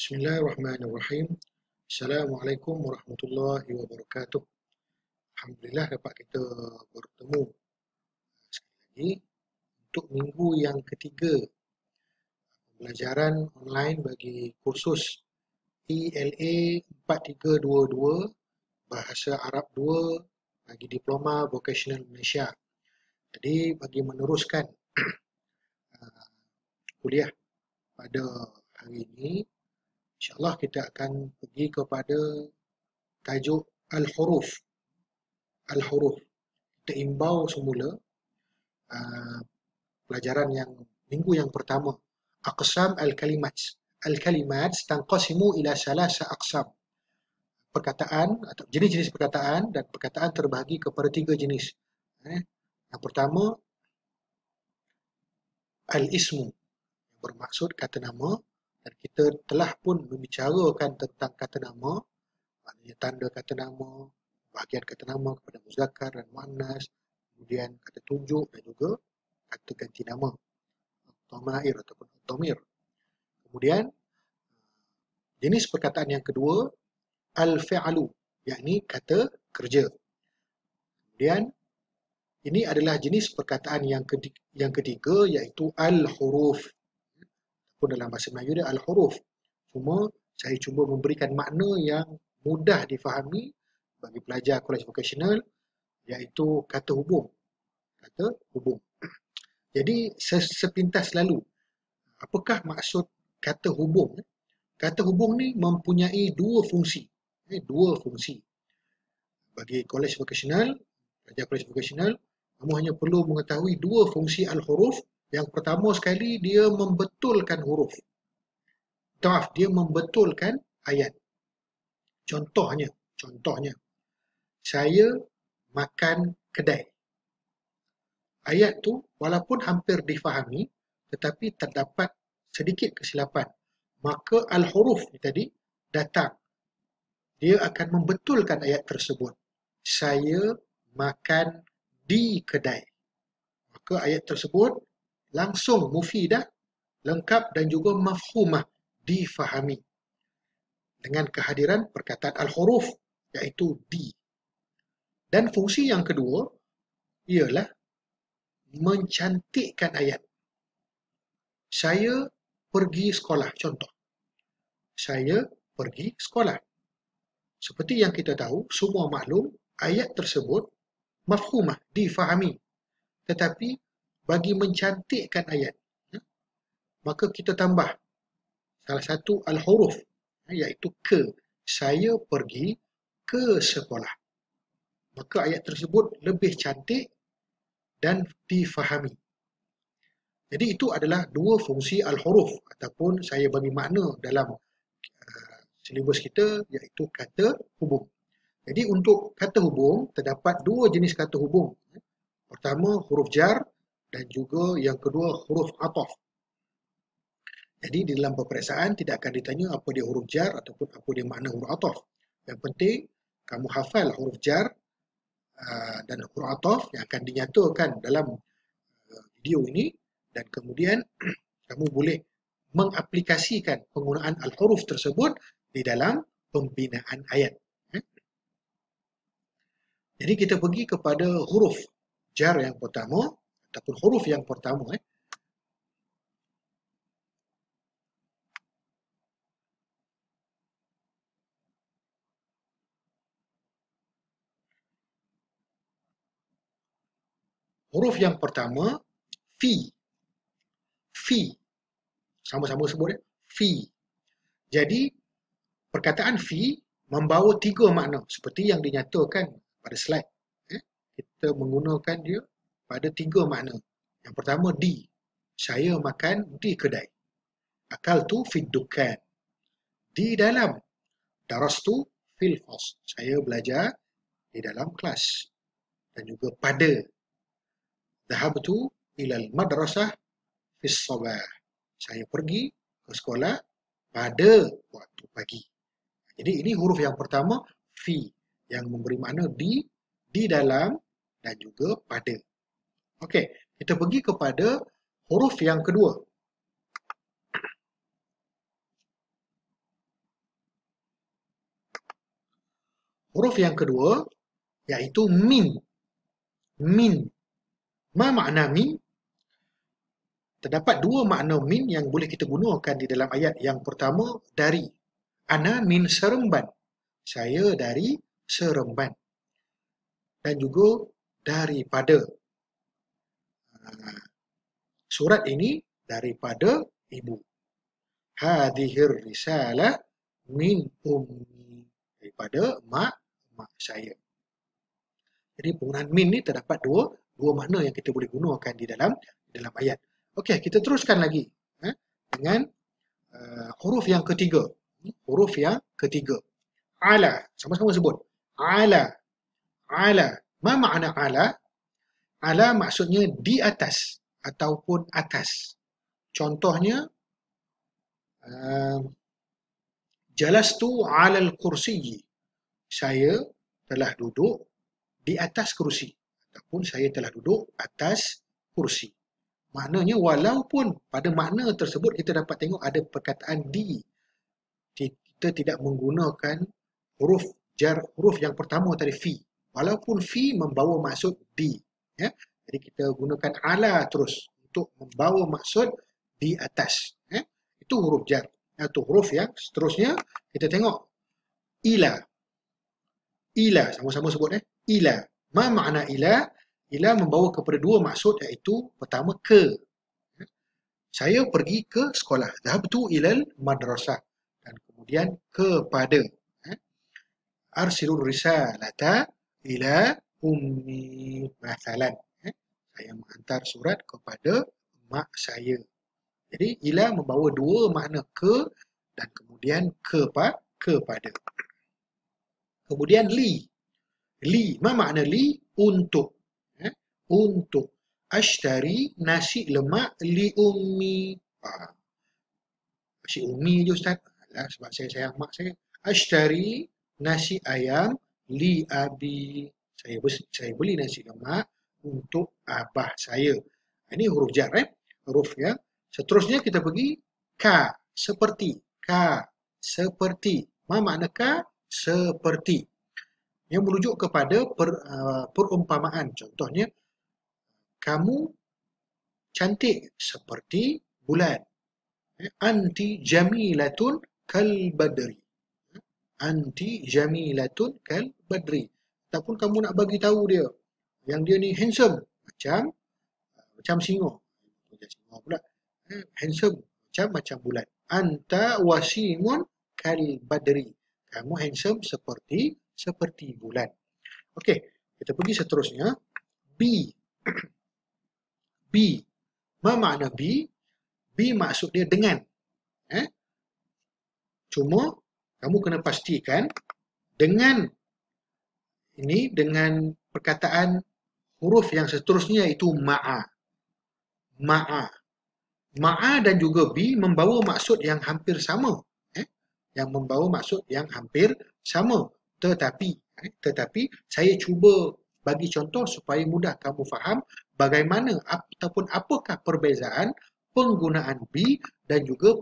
Bismillahirrahmanirrahim. Assalamualaikum warahmatullahi wabarakatuh. Alhamdulillah dapat kita bertemu sekali lagi untuk minggu yang ketiga pembelajaran online bagi kursus ELA 4322 Bahasa Arab 2 bagi Diploma Vocational Malaysia. Jadi bagi meneruskan kuliah pada hari ini, insyaAllah kita akan pergi kepada tajuk Al-Huruf. Al-Huruf. Kita imbau semula pelajaran yang minggu yang pertama. Aqsam al-kalimat. Al-kalimat tanqasimu ila salasa aqsam. Perkataan atau jenis-jenis perkataan dan perkataan terbahagi kepada tiga jenis. Yang pertama, al-ismu, yang bermaksud kata nama, dan kita telah pun membicarakan tentang kata nama, maknanya tanda kata nama, bahagian kata nama kepada muzakkar dan muannas, kemudian kata tunjuk dan juga kata ganti nama, dhamair ataupun dhamir. Kemudian jenis perkataan yang kedua, al-fi'lu, yakni kata kerja. Kemudian ini adalah jenis perkataan yang ketiga, iaitu al-huruf. Ataupun dalam bahasa Melayu dia al-huruf. Cuma saya cuba memberikan makna yang mudah difahami bagi pelajar kolej vokasional, iaitu kata hubung. Kata hubung. Jadi sepintas lalu, apakah maksud kata hubung? Kata hubung ni mempunyai dua fungsi. Dua fungsi. Bagi kolej vokasional, pelajar kolej vokasional, kamu hanya perlu mengetahui dua fungsi al-huruf. Yang pertama sekali, dia membetulkan huruf. Maaf, dia membetulkan ayat. Contohnya, saya makan kedai. Ayat tu walaupun hampir difahami, tetapi terdapat sedikit kesilapan. Maka al-huruf ni tadi datang. Dia akan membetulkan ayat tersebut. Saya makan di kedai. Maka ayat tersebut langsung mufidah, lengkap dan juga mafhumah, difahami. Dengan kehadiran perkataan al-huruf, iaitu di. Dan fungsi yang kedua, ialah mencantikkan ayat. Saya pergi sekolah, contoh. Saya pergi sekolah. Seperti yang kita tahu, semua maklum, ayat tersebut mafhumah, difahami. Tetapi bagi mencantikkan ayat, maka kita tambah salah satu al-huruf, iaitu ke. Saya pergi ke sekolah. Maka ayat tersebut lebih cantik dan difahami. Jadi itu adalah dua fungsi al-huruf, ataupun saya bagi makna dalam silibus kita, iaitu kata hubung. Jadi untuk kata hubung, terdapat dua jenis kata hubung. Pertama, huruf jar, dan juga yang kedua, huruf ataf. Jadi di dalam peperiksaan tidak akan ditanya apa dia huruf jar ataupun apa dia makna huruf ataf. Yang penting, kamu hafal huruf jar dan huruf ataf yang akan dinyatakan dalam video ini, dan kemudian kamu boleh mengaplikasikan penggunaan al-huruf tersebut di dalam pembinaan ayat. Jadi kita pergi kepada huruf jar yang pertama, ataupun huruf yang pertama. Huruf yang pertama, fi. Fi. Sama-sama sebut ya. Fi. Jadi, perkataan fi membawa tiga makna seperti yang dinyatakan pada slide. Kita menggunakan dia pada tiga makna. Yang pertama, di. Saya makan di kedai. Akal tu fid dukan. Di dalam. Daras tu fil fas. Saya belajar di dalam kelas. Dan juga pada. Dhahabtu ilal madrasah fis sabah. Saya pergi ke sekolah pada waktu pagi. Jadi ini huruf yang pertama, fi, yang memberi makna di dalam dan juga pada. Okey, kita pergi kepada huruf yang kedua. Huruf yang kedua iaitu min. Min. Ma makna min? Terdapat dua makna min yang boleh kita gunakan di dalam ayat. Yang pertama, dari. Ana min Seremban. Saya dari Seremban. Dan juga daripada. Surat ini daripada ibu. Hadhir risalah min ummi. Daripada mak saya. Jadi penggunaan min ni terdapat dua makna yang kita boleh gunakan di dalam ayat. Okey, kita teruskan lagi dengan huruf yang ketiga. Huruf yang ketiga. Ala. Sama-sama sebut. Ala. Ala. Ma makna ala? Ala maksudnya di atas ataupun atas. Contohnya, jalastu alal kursi. Saya telah duduk di atas kursi. Ataupun saya telah duduk atas kursi. Maknanya walaupun pada makna tersebut kita dapat tengok ada perkataan di. Kita tidak menggunakan huruf jar, huruf yang pertama tadi fi. Walaupun fi membawa maksud di. Ya? Jadi kita gunakan ala terus untuk membawa maksud di atas. Ya? Itu huruf jar. Atau huruf yang seterusnya kita tengok. Ila. Ila. Sama-sama sebut. Ila. Ma makna ila? Ila membawa kepada dua maksud iaitu pertama ke. Saya pergi ke sekolah. Dhahabtu ilal madrasah. Dan kemudian kepada. Arsilur risalata ila ummi mathalan. Saya menghantar surat kepada mak saya. Jadi ila membawa dua makna ke dan kemudian kepada. Kemudian li. Li. Ma makna li? Untuk. Untuk. Ashtari nasi lemak li ummi. Nasi ummi je Ustaz. Alah, sebab saya sayang mak saya. Ashtari nasi ayam li abi. Saya beli nasi lemak untuk abah saya. Ini huruf jar. Huruf yang seterusnya kita pergi ka. Seperti. Ka. Seperti. Ma makna ka? Seperti. Yang merujuk kepada perumpamaan. Contohnya, kamu cantik seperti bulan. Anti jamilatun kal badri. Anti jamilatun kal badri. Ataupun kamu nak bagi tahu dia yang dia ni handsome macam singa. Macam singa pula. Handsome macam bulan. Anta wasimun kal badri. Kamu handsome seperti bulan. Okey, kita pergi seterusnya. B. B. Ma makna B? B maksud dia dengan. Cuma kamu kena pastikan dengan perkataan huruf yang seterusnya itu ma'a. Ma'a. Ma'a dan juga B membawa maksud yang hampir sama. Yang membawa maksud yang hampir sama. Tetapi saya cuba bagi contoh supaya mudah kamu faham bagaimana ataupun apakah perbezaan penggunaan B dan juga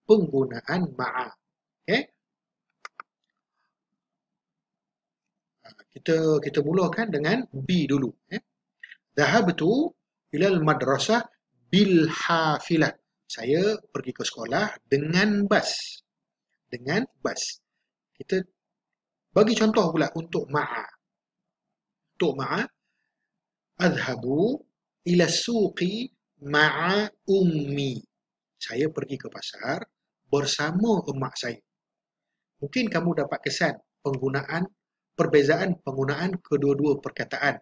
penggunaan ma'a. Okay? Kita mulakan dengan B dulu. Dhahabtu ilal madrasah bil hafilah. Saya pergi ke sekolah dengan bas. Dengan bas. Kita bagi contoh pula untuk ma'a. Untuk ma'a, adhabu ila suqi ma'a ummi. Saya pergi ke pasar bersama emak saya. Mungkin kamu dapat kesan perbezaan penggunaan kedua-dua perkataan.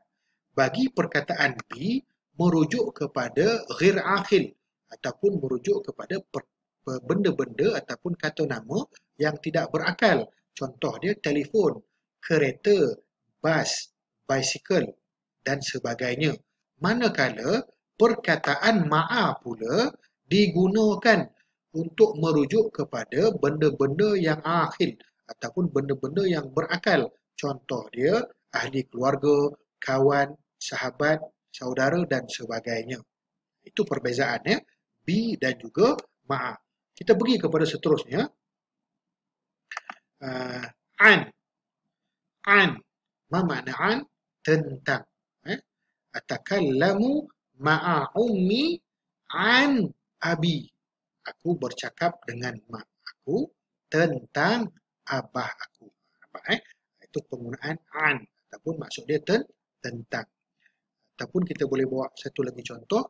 Bagi perkataan B, merujuk kepada ghair aqil ataupun merujuk kepada benda-benda ataupun kata nama yang tidak berakal. Contoh dia telefon, kereta, bas, bicycle dan sebagainya. Manakala perkataan ma'a pula digunakan untuk merujuk kepada benda-benda yang akhil ataupun benda-benda yang berakal. Contoh dia ahli keluarga, kawan, sahabat, saudara dan sebagainya. Itu perbezaannya B dan juga ma'a. Kita pergi kepada seterusnya. An. An. Ma makna an? Tentang. Atakallamu ma'a ummi an abi. Aku bercakap dengan mak aku tentang abah aku. Apa? Itu penggunaan an. Ataupun maksud dia tentang. Ataupun kita boleh bawa satu lagi contoh.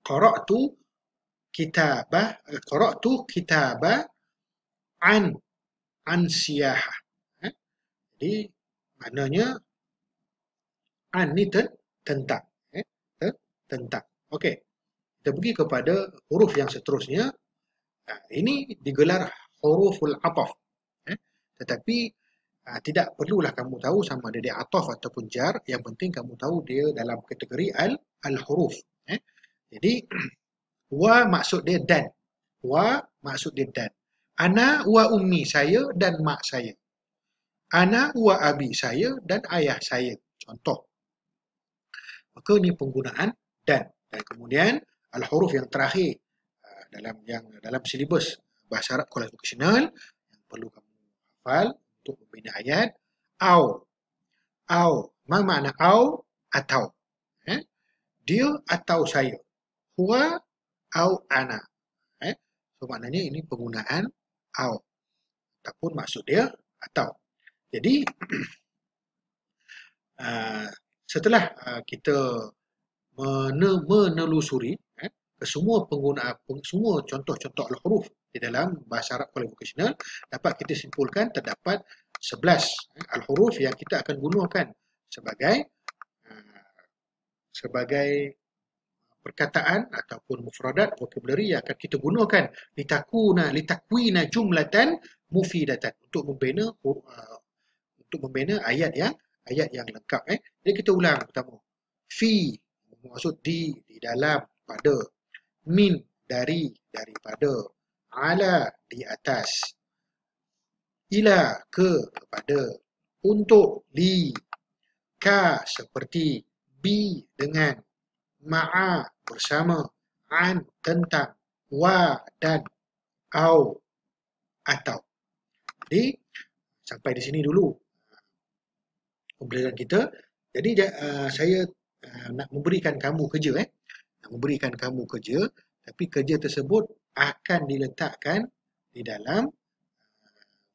Qara'tu kitabah an siyahah. Jadi maknanya an ni tentang. Tentang. Okey. Kita pergi kepada huruf yang seterusnya. Ini digelar huruful ataf. Tetapi tidak perlulah kamu tahu sama ada dia ataf ataupun jar. Yang penting kamu tahu dia dalam kategori al-huruf. Jadi wa maksud dia dan. Wa maksud dia dan. Ana wa ummi, saya dan mak saya. Ana wa abi, saya dan ayah saya. Contoh. Maka ini penggunaan dan. Dan kemudian al-huruf yang terakhir dalam silibus bahasa Arab kualifikasional yang perlu kamu hafal untuk membina ayat. Au. Ma makna au? Atau. Dia atau saya. Huwa au ana. So maknanya ini penggunaan au. Ataupun maksud dia atau. Jadi setelah kita menelusuri semua contoh-contoh al-huruf di dalam bahasa Arab kualifikasional, dapat kita simpulkan terdapat 11 al-huruf yang kita akan gunakan sebagai perkataan ataupun mufradat vocabulary yang akan kita gunakan litakwina jumlatan mufidatan untuk membina ayat yang lengkap. Jadi kita ulang pertama. Fi maksud di dalam, pada. Min daripada. Ala di atas. Ila kepada. Untuk li. Ka seperti. Bi dengan. Ma'a bersama. An tentang. Wa dan. Au atau. Jadi sampai di sini dulu pembelajaran kita. Jadi saya nak memberikan kamu kerja. Tapi kerja tersebut akan diletakkan di dalam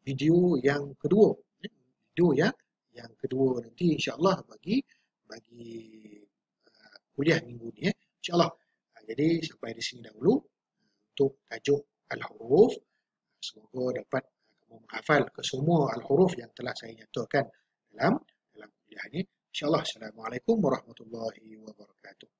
video yang kedua. Yang kedua nanti insya-Allah bagi kuliah minggu ni. Insya-Allah. Jadi sampai di sini dahulu untuk tajuk al-huruf. Semoga dapat kamu menghafal kesemua al-huruf yang telah saya nyatakan dalam kuliah ini. InsyaAllah. Assalamualaikum warahmatullahi wabarakatuh.